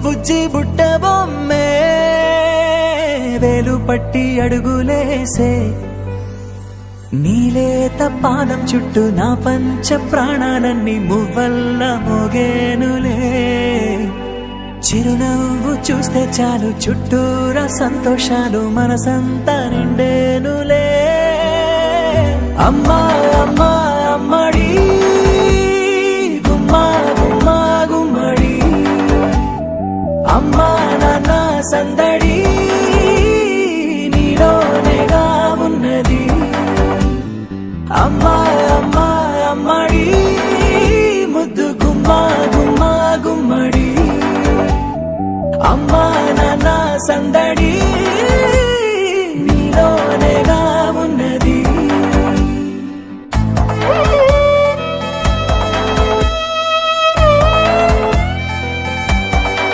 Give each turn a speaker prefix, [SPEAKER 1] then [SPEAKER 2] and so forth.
[SPEAKER 1] బుజ్జి బుట్ట బొమ్మే వేలు పట్టి అడుగులేసే నీలేత పానం చుట్టూ నా పంచ ప్రాణాలన్నీ మువ్వల్ల మోగేనులే చిరునవ్వు చూస్తే చాలు చుట్టూరా సంతోషాలు మనసంతా నిండేనులే అమ్మా అమ్మా అమ్మడి గుమ్మా గుమ్మా గుమ్మడి అమ్మా నాన్న సందడి నీలోనేగా ఉన్నది అమ్మా అమ్మా అమ్మడి ముద్దు గుమ్మా గుమ్మా గుమ్మడి అమ్మా నాన్న సందడి